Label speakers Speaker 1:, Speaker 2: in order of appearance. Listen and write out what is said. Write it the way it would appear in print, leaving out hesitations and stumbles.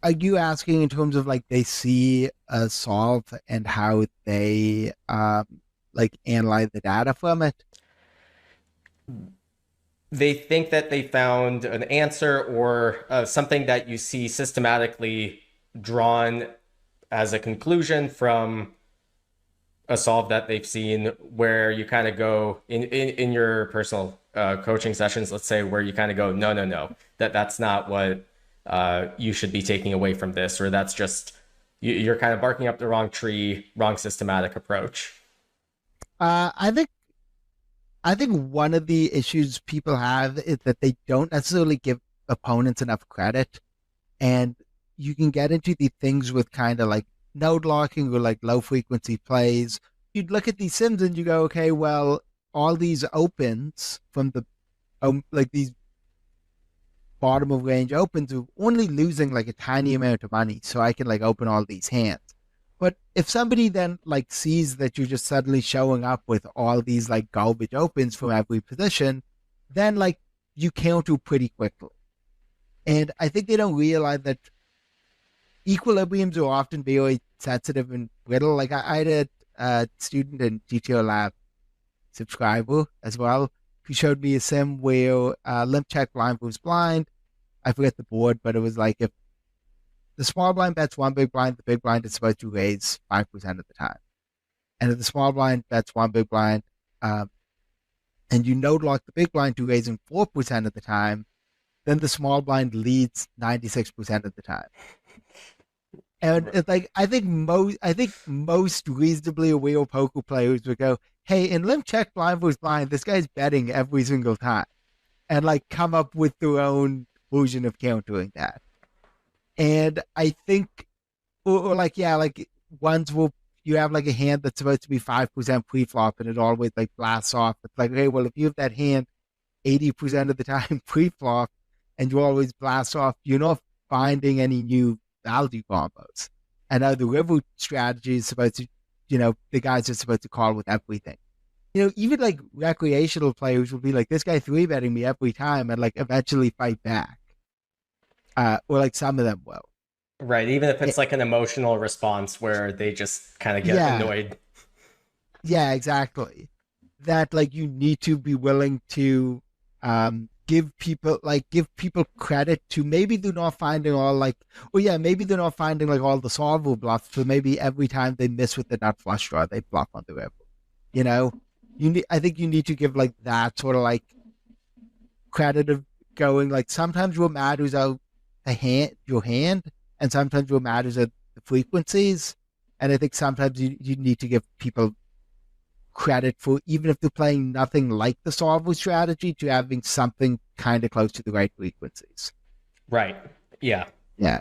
Speaker 1: are you asking in terms of like they see a solve and how they like analyze the data from it?
Speaker 2: They think that they found an answer or something that you see systematically drawn as a conclusion from a solve that they've seen, where you kind of go in your personal coaching sessions, let's say, where you kind of go, no, no, no, that's not what you should be taking away from this, or that's just you're kind of barking up the wrong tree, wrong systematic approach.
Speaker 1: I think one of the issues people have is that they don't necessarily give opponents enough credit, and you can get into the things with kind of like node locking or like low frequency plays. You'd look at these sims and you go, okay, well, all these opens from the like these bottom of range opens are only losing like a tiny amount of money, so I can like open all these hands. But if somebody then like sees that you're just suddenly showing up with all these like garbage opens from every position, then like you counter pretty quickly. And I think they don't realize that equilibriums are often very sensitive and brittle. Like I had a student in GTOlab subscriber as well who showed me a sim where limp check blind was blind. I forget the board, but it was like if the small blind bets one big blind, the big blind is supposed to raise 5% of the time. And if the small blind bets one big blind, and you node lock the big blind to raising 4% of the time, then the small blind leads 96% of the time. And it's like I think most reasonably aware poker players would go, "Hey, in limp check blind was blind, this guy's betting every single time," and like come up with their own version of countering that. And I think, or like yeah, like ones will you have like a hand that's supposed to be 5% pre-flop and it always like blasts off. It's like, hey, well, if you have that hand 80% of the time pre-flop and you always blast off, you're not finding any new value combos. And now the river strategy is supposed to, the guys are supposed to call with everything. Even like recreational players will be like, this guy three betting me every time and like eventually fight back. Or like some of them will.
Speaker 2: Right. Even if it's
Speaker 1: It,
Speaker 2: like an emotional response where they just kind of get
Speaker 1: yeah,
Speaker 2: annoyed.
Speaker 1: yeah, exactly. That like you need to be willing to give people credit to maybe they're not finding all like oh yeah maybe they're not finding like all the solver bluffs, but maybe every time they miss with the nut flush draw they bluff on the river. You know, I think you need to give like that sort of like credit of going like sometimes what matters are your hand, and sometimes what matters are the frequencies. And I think sometimes you need to give people credit for even if they're playing nothing like the solver strategy to having something kind of close to the right frequencies.
Speaker 2: Right. Yeah.
Speaker 1: Yeah.